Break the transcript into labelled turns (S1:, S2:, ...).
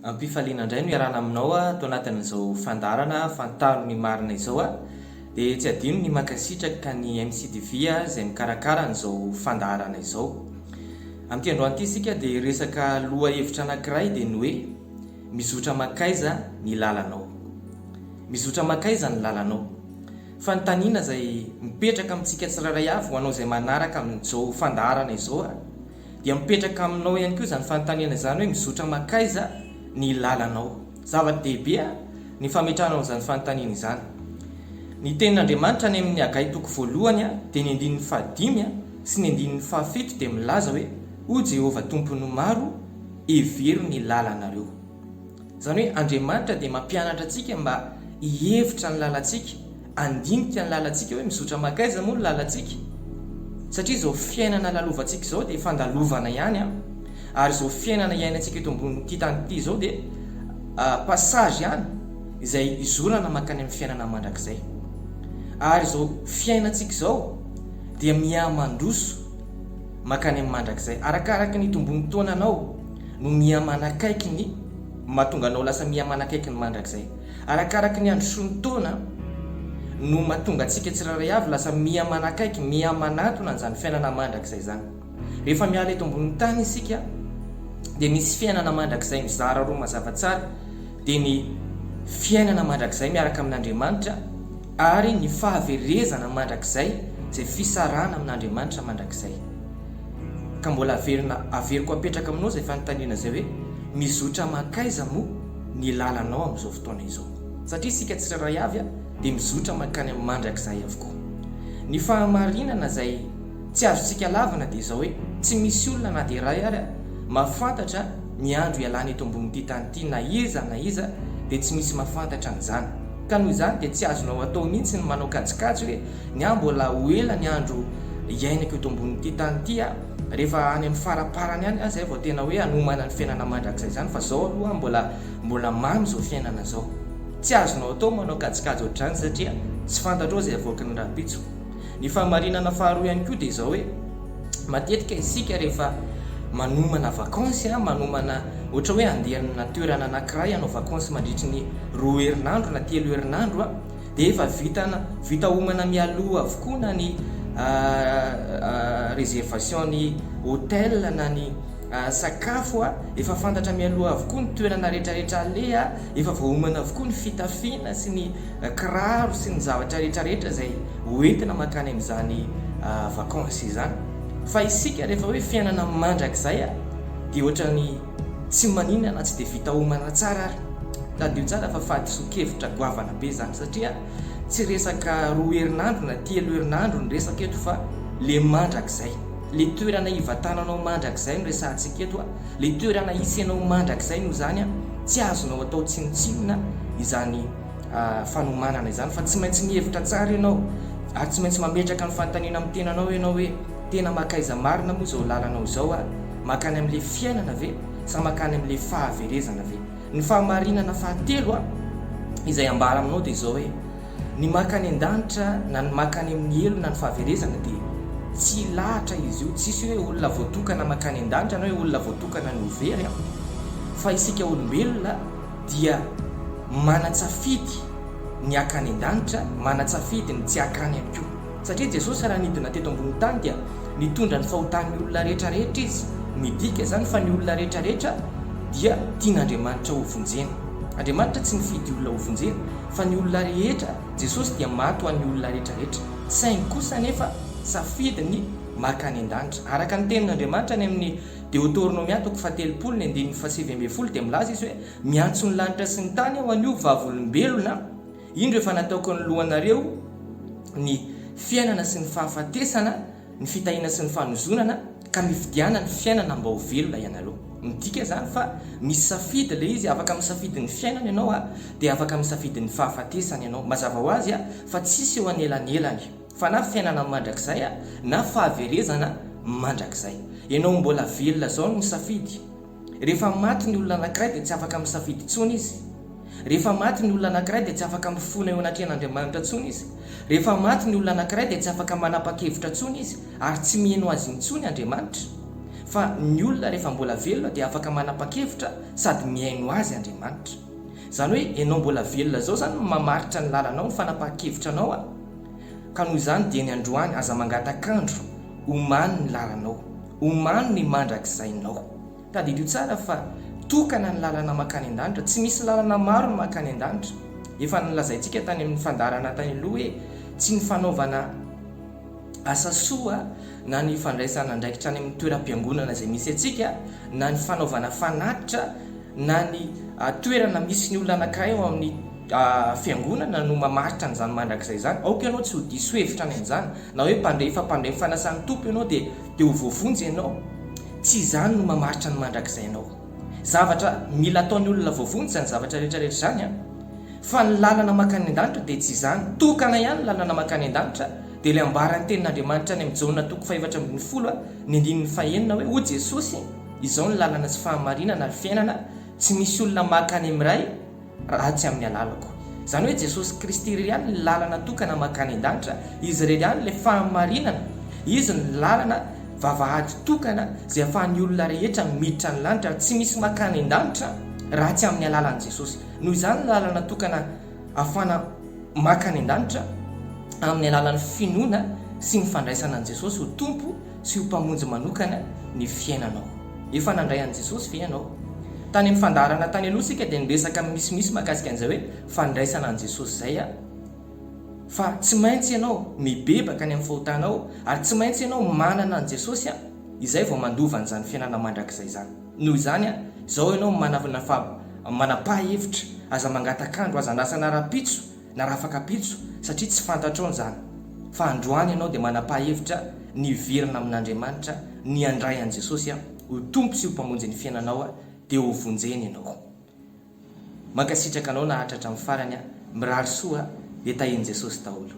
S1: Ampifaliana indray no iarana aminao atao anatin'izao fandarana fantaro ny marina izao dia tsy adino ny makasitraka ka ny MCTV izay mikarakara an'izao fandarana izao. Amin'ity androany ity isika dia resaka loha hevitra anankiray dia ny hoe mizotra makaiza ny lalanao. Mizotra makaiza ny lalanao. Fanontaniana izay mipetraka amintsika tsirairay avy ho anao izay manaraka amin'izao fandarana izao dia mipetraka aminao ihany koa izany fanontaniana izany hoe mizotra makaiza ny lalanao. Zava-dehibe ny fametranao izany fanontaniana izany. Ny tenin'Andriamanitra any amin'ny Hagai toko voalohany dia ny 15 sy ny 17 dia milaza hoe o Jehova tompony maro hevery ny lalanareo. Izany hoe Andriamanitra dia mampianatra antsika mba hihevitra ny lalantsika, andinika ny lalantsika hoe mizotra makaiza moa ny lalantsika. Satria izao fiainana lalovantsika izao dia fandalovana ihany ary izao fiainana iainantsika eto ambonin'ity tany ity izao dia passage ihany izay izorana makany amin'ny fiainana mandrakizay. Ary izao fiainantsika izao dia mihamandroso makany amin'ny mandrakizay. Arakaraka ny tombon'ny taonanao no mihamanakaiky ny mahatonga anao lasa mihamanakaiky ny mandrakizay. Arakaraka ny androsoan'ny taona no mahatonga antsika tsirairay avy lasa mihamanakaiky, mihamanatona an'izany fiainana mandrakizay zany. Rehefa miala eto ambonin'ny tany isika dia misy fiainana mandrakizay mizara roa mazava tsara, dia ny fiainana mandrakizay miaraka amin'Andriamanitra ary ny fahaverezana mandrakizay izay fisarana amin'Andriamanitra mandrakizay. Ka mbola averiko apetraka aminao izay fanontaniana izay hoe mizotra makaiza moa ny lalanao amin'izao fotoana izao. Satria isika tsirairay avy dia mizotra makany amin'ny mandrakizay avokoa. Ny fahamarinana izay tsy azontsika lavana dia izao hoe tsy misy olona na dia iray ary mahafantatra ny andro ialana eto ambonin'ity tany ity, na iza dia tsy misy mahafantatra an'izany. Ka noho izany dia tsy azonao atao mihitsy ny manao kajikajy hoe ny mbola ho ela ny andro iainako eto ambonin'ity tany ity rehefa any amin'ny faraparany any izay vao tena hoe hanomana ny fiainana mandrakizay zany, fa izao aloha mbola mamy izao fiainana izao. Tsy azonao atao manao kajikajy ohatr'izany satria tsy fantatrao izay avoaka ny rapitso. Ny fahamarinana faharoa ihany koa dia izao hoe matetika isika rehefa manomana vakansy, manomana ohatra hoe andeha amin'ny toerana anankiray hanao vakansy mandritry ny 2 herinandro na 3 herinandro dia efa vita homana mialoha avokoa na ny réservation ny hôtel na ny sakafo efa fantatra mialoha avokoa ny toerana rehetrarehetra aleha, efa voahomana avokoa ny fitafiana sy ny kiraro sy ny zavatra rehetrarehetra izay hoentina makany amin'izany vakansy izany. Fa isika rehefa hoe fiainana mandrakizay dia ohatrany tsy maninana, tsy dia vita homana tsara ary tadio tsara fa fahadiso-kevitra goavana be zany, satria tsy resaka 2 herinandro na 3 herinandro ny resaka eto fa le mandrakizay, le toerana hivatananao mandrakizay no resahantsika eto le toerana hisenao mandrakizay no zany tsy azonao atao tsinotsinona izany fanomanana izany, fa tsy maintsy mihevitra tsara ianao ary tsy maintsy mametraka ny fanontaniana amin'ny tenanao ianao hoe tena makaiza marina moa izao lalanao izao makany amin'le fiainana ve sa makany amin'le fahaverezana ve. Ny fahamarinana fahatelo izay ambara aminao dia izao hoe ny makany an-danitra na ny makany amin'ny elo na ny fahaverezana dia tsy lahatra izy io. Tsisy hoe olona voatokana makany an-danitra na hoe olona voatokana ny overy fa isika olombelona dia manatsafidy ny akany an-danitra, manatsafidy ny tsy akany ihany koa. Satria Jesosy raha nidina teto ambony tany dia nitondra ny fahotan'ny olona rehetrarehetra izy, midika zany fa ny olona rehetrarehetra dia tian'Andriamanitra ho vonjena. Andriamanitra tsy mifidy olona ho vonjena fa ny olona rehetra, Jesosy dia maty ho an'ny olona rehetrarehetra, saingy kosa nefa safidy ny makany an-danitra. Araka ny tenin'Andriamanitra any amin'ny Deutéronomie 3:7-20 dia milaza izy hoe miantso ny lanitra sy ny tany aho anio vavolombelona, indro efa nataoko ny lohanareo ny fiainana sy ny fahafatesana, ny fitahiana sy ny fanozonana, ka mifidiana ny fiainana mba ho velona ianareo. Midika zany fa misy safidy le izy, afaka misafidy ny fiainana ianao dia afaka misafidy ny fahafatesana ianao. Mazava ho azy fa tsisy eo anelanelany, fa na fiainana mandrakizay na fahaverezana mandrakizay. Ianao mbola velona zao no misafidy. Rehefa maty ny olona anankiray dia tsy afaka misafidy tsony izy. Rehefa maty ny olona anankiray dia tsy afaka mifona eo anatrehan'Andriamanitra tsony izy. Rehefa maty ny olona anankiray dia tsy afaka manapa-kevitra tsony izy ary tsy mihaino azy intsony Andriamanitra. fa ny olona rehefa mbola velona dia afaka manapa-kevitra sady miaino azy Andriamanitra. Zany hoe ianao mbola velona zao zany mamaritra ny lalanao ny fanapa-kevitra anao ka noho izany dia ny androany aza mangatakandro omany ny lalanao, omany ny mandrakisainao. Tadidio tsara fa tokana ny lalana makany an-danitra, tsy misy lalana maro ny makany an-danitra. Efa nilazaintsika tany amin'ny fandarana tany aloha hoe tsy ny fanaovana asa soa na ny fandraisana ndraikitra any amin'ny toeram-piangonana izay misy atsika, na ny fanaovana fanatitra, na ny toerana misy ny olona anankiray ao amin'ny fiangonana no mamaritra n'izany mandrakizay zany. Aoka ianao tsy ho diso hevitra any amin'izany, na hoe mpandray fanasan'ny tompo ianao dia ho voavonjy ianao. Tsy izany no mamaritra ny mandrakizay ianao. Zavatra mila ataon'ny olona voavonjy zany zavatra rehetrarehetra zany fa ny lalana makany an-danitra dia tsy izany. Tokana ihany ny lalana makany an-danitra dia ilay ambaran'ny tenin'Andriamanitra any amin'ny Jaona 4:10 ny 9:9 hoe o Jesosy, izao ny lalana sy fahamarinana ary fiainana, tsy misy olona makany amin'iray raha tsy amin'ny alalako. Zany hoe Jesosy Kristy irery ihany ny lalana tokana makany an-danitra, izy irery ihany ilay fahamarinana, izy ny lalana vavahady tokana izay ahafahan'ny olona rehetra miditra ny lanitra, tsy misy makany an-danitra raha tsy amin'ny alalan'i Jesosy. Noho izany lalana tokana ahafahana makany an-danitra amin'ny alalan'ny finoana sy ny fandraisana an' Jesosy ho tompo sy ho mpamonjy manokana ny fiainanao. Efa nandray an' Jesosy ve ianao? Tany amin'ny fandarana tany aloha sika dia niresaka misimisy mahakasika an'izay hoe fandraisana an' Jesosy zay fa tsy maintsy ianao mibebaka any amin'ny fahotanao ary tsy maintsy ianao manana an' Jesosy izay vao mandova an'izany fiainana mandrakizay zany. Noho izany izao ianao manapa-hevitra, aza mangatakandro, aza andrasana rapitso na rafakapitso satria tsy fantatrao izany. Fa androany ianao dia manapa-hevitra ny verina amin'Andriamanitra, ny andray an' Jesosy ho tompo sy ho mpamonjy ny fiainanao dia ho vonjeny ianao. Mankasitraka anao nahatratra amin'ny farany, mirary soa dia tahian' Jesosy daholo.